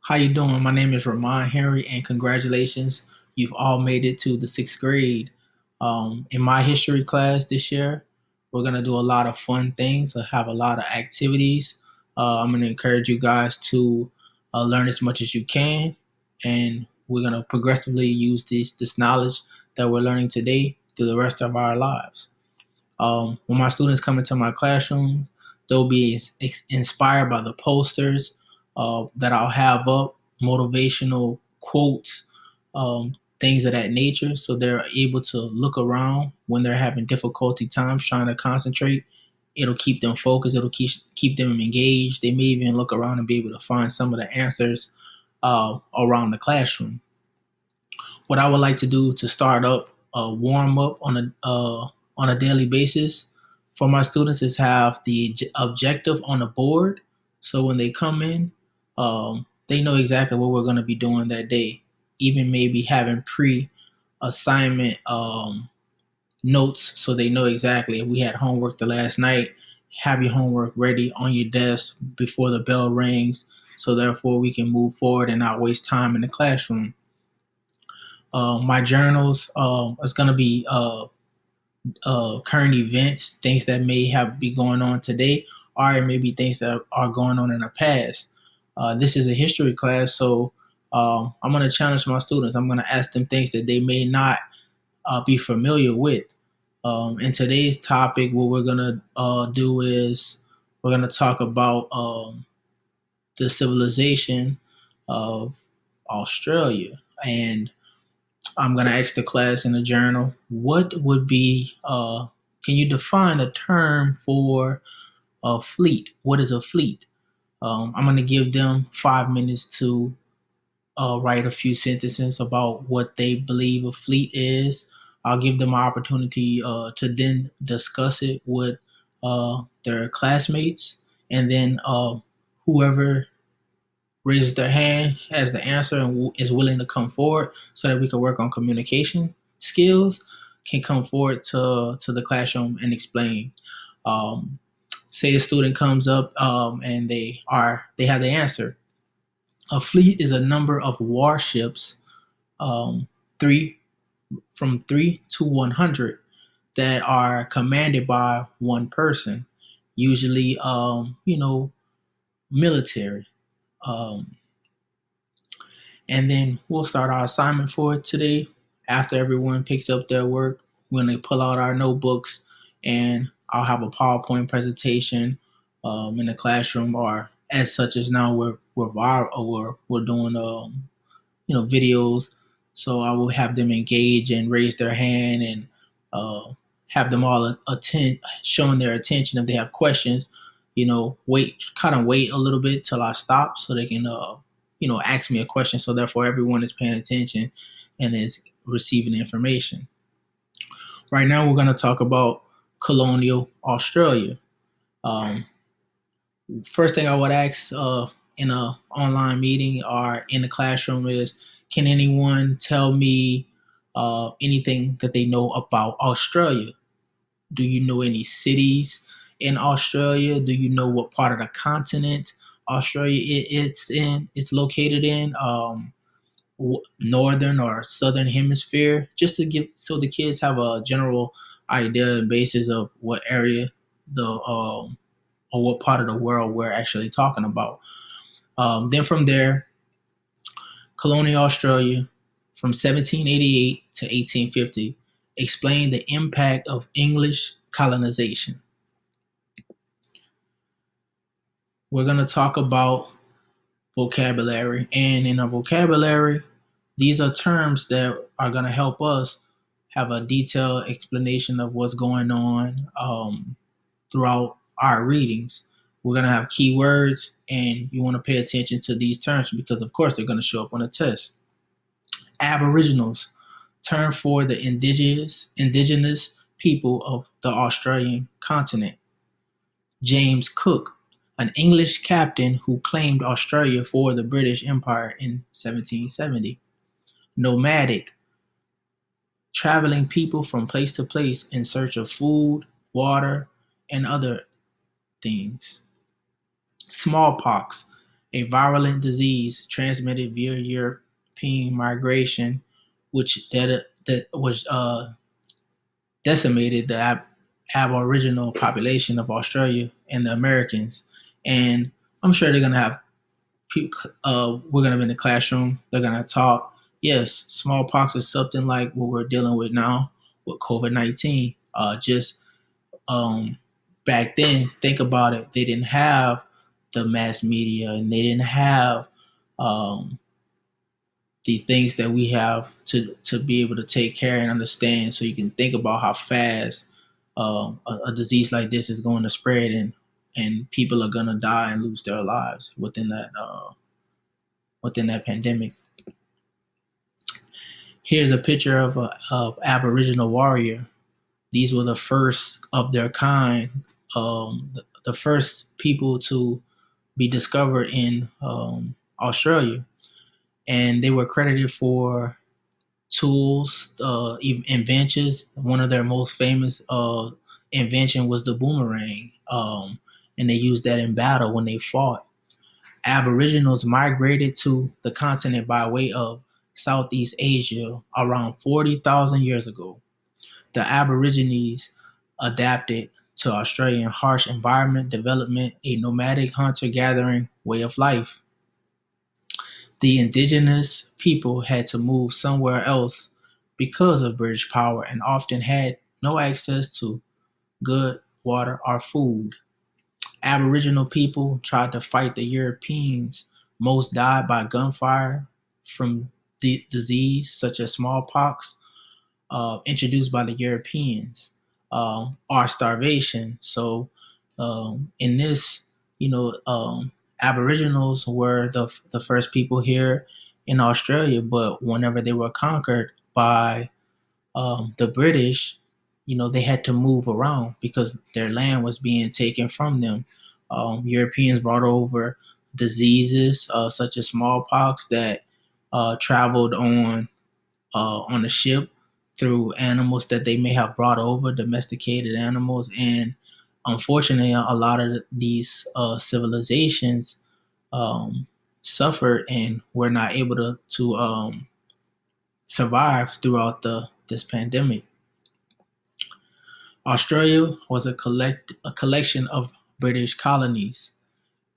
How you doing? My name is Ramon Henry, and congratulations, you've all made it to the sixth grade. In my history class this year, we're gonna do a lot of fun things. I have a lot of activities. I'm gonna encourage you guys to learn as much as you can, and we're gonna progressively use this knowledge that we're learning today through the rest of our lives. When my students come into my classroom, they'll be inspired by the posters that I'll have up, motivational quotes, things of that nature. So they're able to look around when they're having difficulty times trying to concentrate. It'll keep them focused. It'll keep them engaged. They may even look around and be able to find some of the answers around the classroom. What I would like to do to start up a warm up on a daily basis for my students is have the objective on the board. So when they come in, they know exactly what we're going to be doing that day. Even maybe having pre assignment notes so they know exactly if we had homework the last night, have your homework ready on your desk before the bell rings. So therefore we can move forward and not waste time in the classroom. My journals is going to be current events, things that may have be going on today, or maybe things that are going on in the past. This is a history class, so I'm going to challenge my students. I'm going to ask them things that they may not be familiar with. In today's topic, what we're going to do is we're going to talk about the civilization of Australia. And I'm going to ask the class in the journal, what would be, can you define a term for a fleet? What is a fleet? I'm going to give them 5 minutes to write a few sentences about what they believe a fleet is. I'll give them an opportunity to then discuss it with their classmates, and then whoever raises their hand has the answer and is willing to come forward so that we can work on communication skills can come forward to the classroom and explain. Um, Say a student comes up and they have the answer. A fleet is a number of warships, um, three from 3 to 100, that are commanded by one person, usually military. Um, And then we'll start our assignment for today. After everyone picks up their work, we're going to pull out our notebooks, and I'll have a PowerPoint presentation in the classroom, or as such as now we're doing videos. So I will have them engage and raise their hand, and have them all attend, showing their attention. If they have questions, wait a little bit till I stop so they can ask me a question. So therefore, everyone is paying attention and is receiving the information. Right now, we're going to talk about colonial Australia. Um, First thing I would ask in a online meeting or in the classroom is, can anyone tell me anything that they know about Australia? Do you know any cities in Australia? Do you know what part of the continent Australia it's located in? Northern or southern hemisphere, just to give so the kids have a general idea and basis of what area the or what part of the world we're actually talking about. Then from there, colonial Australia from 1788 to 1850 explained the impact of English colonization. We're going to talk about vocabulary, and in our vocabulary, these are terms that are going to help us have a detailed explanation of what's going on throughout our readings. We're going to have keywords, and you want to pay attention to these terms because, of course, they're going to show up on the test. Aboriginals, term for the indigenous people of the Australian continent. James Cook, an English captain who claimed Australia for the British Empire in 1770. Nomadic, traveling people from place to place in search of food, water, and other things. Smallpox, a virulent disease transmitted via European migration, which that was decimated the Aboriginal population of Australia and the Americans. And I'm sure they're gonna have people. We're gonna be in the classroom. They're gonna talk. Yes, smallpox is something like what we're dealing with now with COVID-19. Just um, back then, think about it. They didn't have the mass media, and they didn't have um, the things that we have to be able to take care and understand. So you can think about how fast a disease like this is going to spread, and people are going to die and lose their lives within that pandemic. Here's a picture of a of Aboriginal Warrior. These were the first of their kind, the first people to be discovered in Australia, and they were credited for tools, inventions. One of their most famous invention was the boomerang, and they used that in battle when they fought. Aboriginals migrated to the continent by way of Southeast Asia around 40,000 years ago. The Aborigines adapted to Australian harsh environment, development a nomadic hunter-gathering way of life. The indigenous people had to move somewhere else because of British power and often had no access to good water or food. Aboriginal people tried to fight the Europeans. Most died by gunfire from disease such as smallpox, introduced by the Europeans, or starvation. So, in this, you know, Aboriginals were the first people here in Australia, but whenever they were conquered by the British, they had to move around because their land was being taken from them. Europeans brought over diseases such as smallpox that traveled on a ship through animals that they may have brought over, domesticated animals, and unfortunately, a lot of these civilizations um, suffered and were not able to survive throughout the this pandemic. Australia was a collection of British colonies.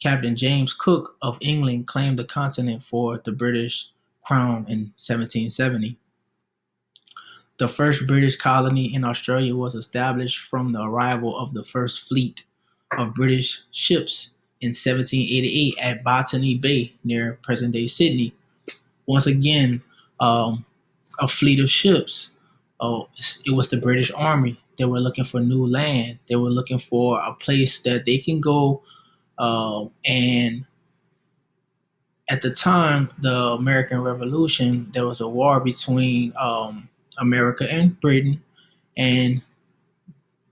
Captain James Cook of England claimed the continent for the British Crown in 1770. The first British colony in Australia was established from the arrival of the first fleet of British ships in 1788 at Botany Bay near present day Sydney. Once again, um, a fleet of ships. Oh, it was the British Army. They were looking for new land. They were looking for a place that they can go. And at the time, the American Revolution, there was a war between America and Britain, and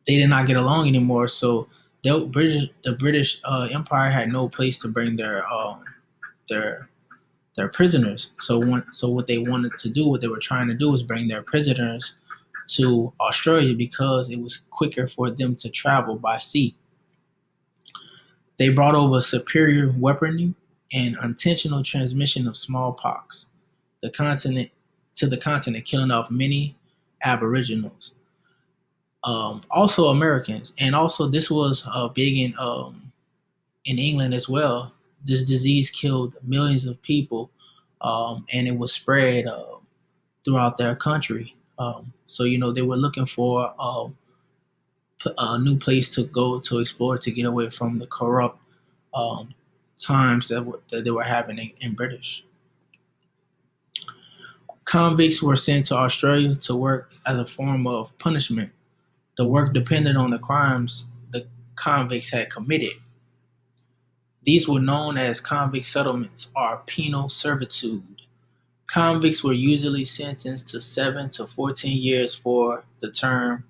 they did not get along anymore. So the British Empire had no place to bring their their prisoners. So what they wanted to do, what they were trying to do, was bring their prisoners to Australia because it was quicker for them to travel by sea. They brought over superior weaponry and intentional transmission of smallpox the continent to the continent, killing off many Aboriginals, also Americans, and also this was big in England as well. This disease killed millions of people, and it was spread throughout their country. So they were looking for a new place to go to explore to get away from the corrupt um, times that they were having in British. Convicts were sent to Australia to work as a form of punishment. The work depended on the crimes the convicts had committed. These were known as convict settlements or penal servitude. Convicts were usually sentenced to 7 to 14 years for the term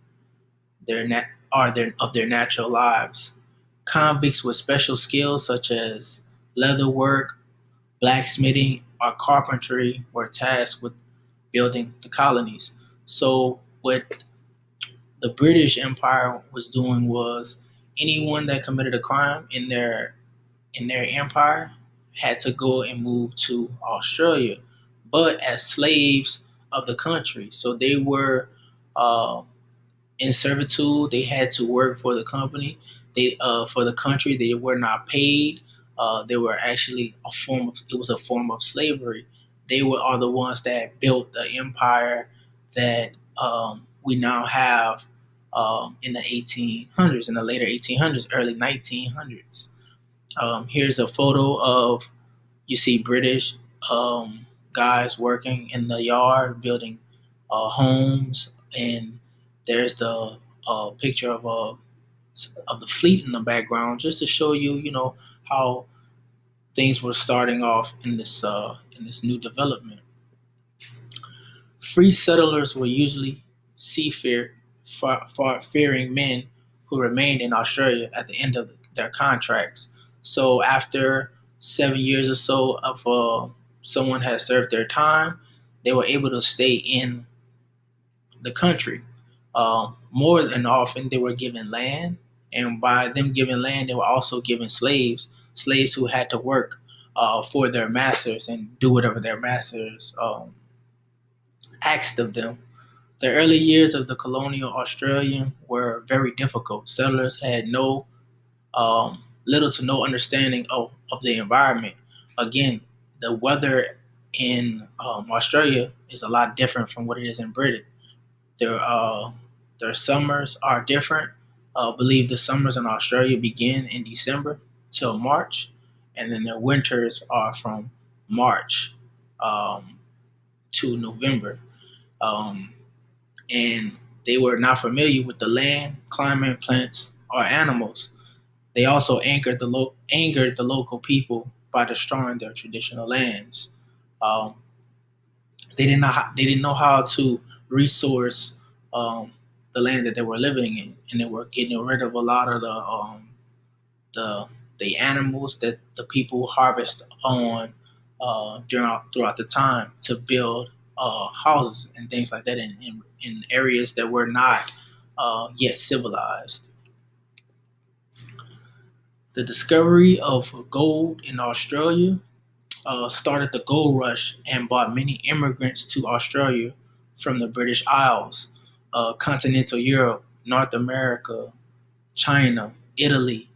of their natural lives. Convicts with special skills such as leather work, blacksmithing, or carpentry were tasked with building the colonies. So what the British Empire was doing was anyone that committed a crime in their empire had to go and move to Australia, but as slaves of the country. So they were uh, in servitude. They had to work for the company. They for the country. They were not paid. They were actually a form of. It was a form of slavery. They were are the ones that built the empire that we now have in the 1800s, in the later 1800s, early 1900s. Here's a photo of you see British guys working in the yard building homes, and there's the picture of the fleet in the background, just to show you, how things were starting off in this new development. Free settlers were usually faring men who remained in Australia at the end of their contracts. So after 7 years or so of someone has served their time, they were able to stay in the country. More than often, they were given land, and by them given land, they were also given slaves who had to work for their masters and do whatever their masters asked of them. The early years of the colonial Australia were very difficult. Settlers had little to no understanding of the environment. Again, the weather in Australia is a lot different from what it is in Britain. Their their summers are different. I believe the summers in Australia begin in December till March, and then their winters are from March um, to November. Um, and they were not familiar with the land, climate, plants, or animals. They also angered the local people by destroying their traditional lands. Um, they didn't know how to resource um, the land that they were living in, and they were getting rid of a lot of the the animals that the people harvest on throughout the time to build houses and things like that in areas that were not yet civilized. The discovery of gold in Australia started the gold rush and brought many immigrants to Australia from the British Isles, continental Europe, North America, China, Italy.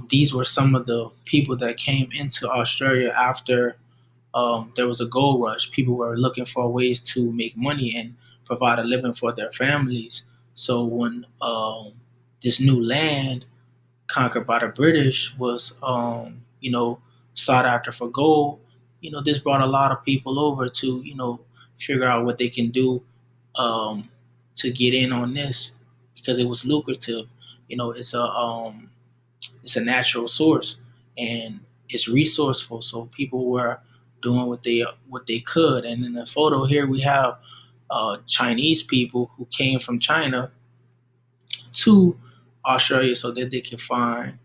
These were some of the people that came into Australia after there was a gold rush. People were looking for ways to make money and provide a living for their families. So when this new land conquered by the British was, sought after for gold, this brought a lot of people over to, figure out what they can do um, to get in on this because it was lucrative. It's a natural source and it's resourceful. So people were doing what they could. And in the photo here, we have Chinese people who came from China to Australia so that they can find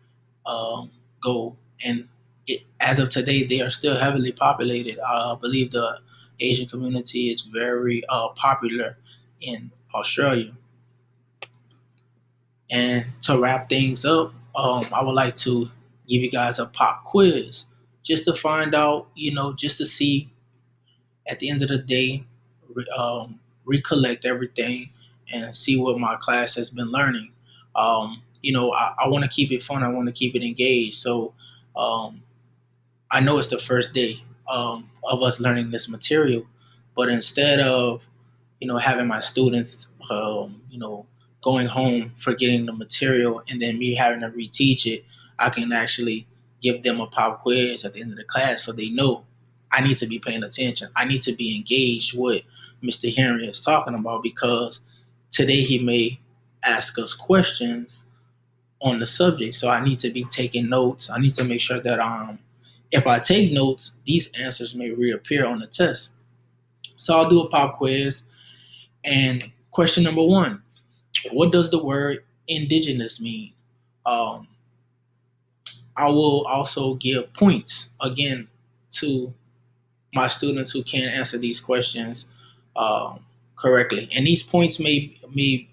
gold. And as of today, they are still heavily populated. I believe the Asian community is very popular in Australia. And to wrap things up, I would like to give you guys a pop quiz just to find out, just to see at the end of the day, recollect everything and see what my class has been learning. I want to keep it fun. I want to keep it engaged. So um, I know it's the first day of us learning this material, but instead of having my students going home forgetting the material and then me having to reteach it, I can actually give them a pop quiz at the end of the class so they know I need to be paying attention. I need to be engaged with Mr. Henry is talking about because today he may ask us questions on the subject. So I need to be taking notes. I need to make sure that if I take notes, these answers may reappear on the test. So I'll do a pop quiz. And question number one, what does the word indigenous mean? Um, I will also give points again to my students who can answer these questions correctly. And these points may be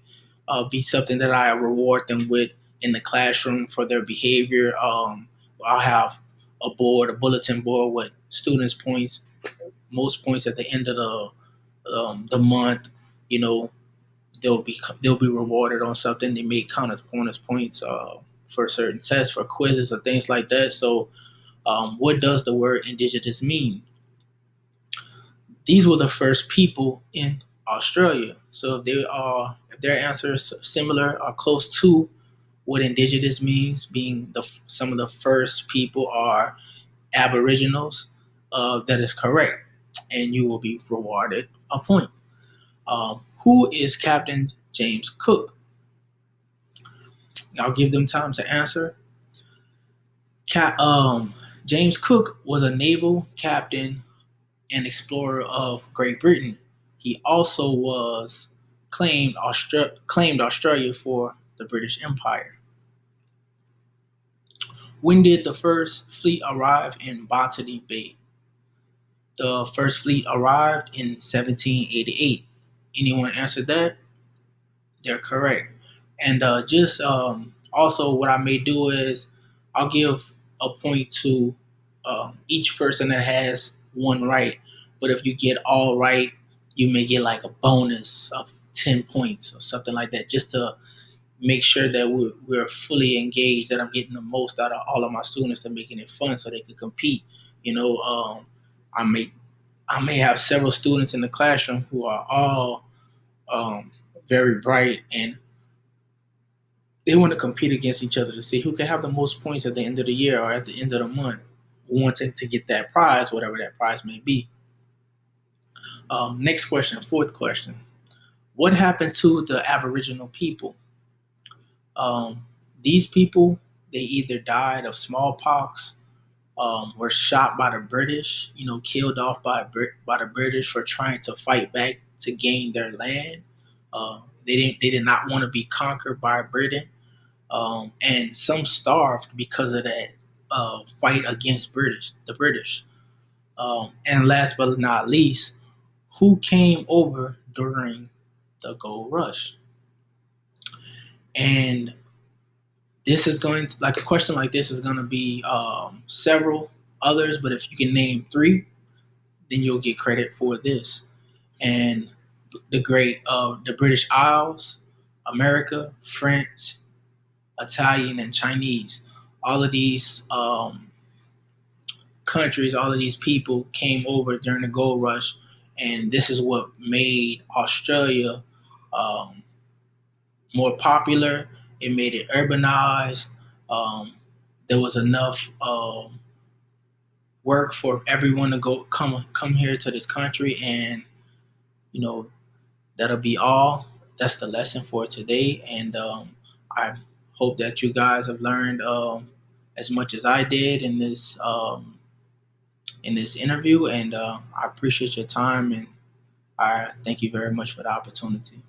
something that I reward them with in the classroom for their behavior. I'll have a bulletin board with students' points, most points at the end of the month. You know, they'll be rewarded on something. They may count as bonus points for certain tests, for quizzes, or things like that. So, what does the word indigenous mean? These were the first people in Australia. So if their answer is similar or close to what indigenous means, being some of the first people are Aboriginals, that is correct, and you will be rewarded a point. Who is Captain James Cook? I'll give them time to answer. James Cook was a naval captain and explorer of Great Britain. He also was claimed Australia for the British Empire. When did the first fleet arrive in Botany Bay? The first fleet arrived in 1788. Anyone answered that? They're correct. And just also, what I may do is I'll give a point to each person that has one right. But if you get all right, you may get like a bonus of 10 points or something like that, just to make sure that we're fully engaged, that I'm getting the most out of all of my students, to making it fun so they can compete. You know, I may I may have several students in the classroom who are all very bright, and they want to compete against each other to see who can have the most points at the end of the year or at the end of the month, wanting to get that prize, whatever that prize may be. Next question, fourth question. What happened to the Aboriginal people? Um, these people, they either died of smallpox, were shot by the British, killed off by the British for trying to fight back to gain their land. They did not want to be conquered by Britain, and some starved because of that fight against the British. And last but not least, who came over during the gold rush? And this is going to, like, a question like this is going to be several others, but if you can name three, then you'll get credit for this. And the British Isles, America, French, Italian, and Chinese. All of these countries, all of these people came over during the gold rush, and this is what made Australia more popular. It made it urbanized. Um, there was enough work for everyone to come here to this country, and you know that'll be all. That's the lesson for today, and I hope that you guys have learned as much as I did in this interview, and I appreciate your time, and I thank you very much for the opportunity.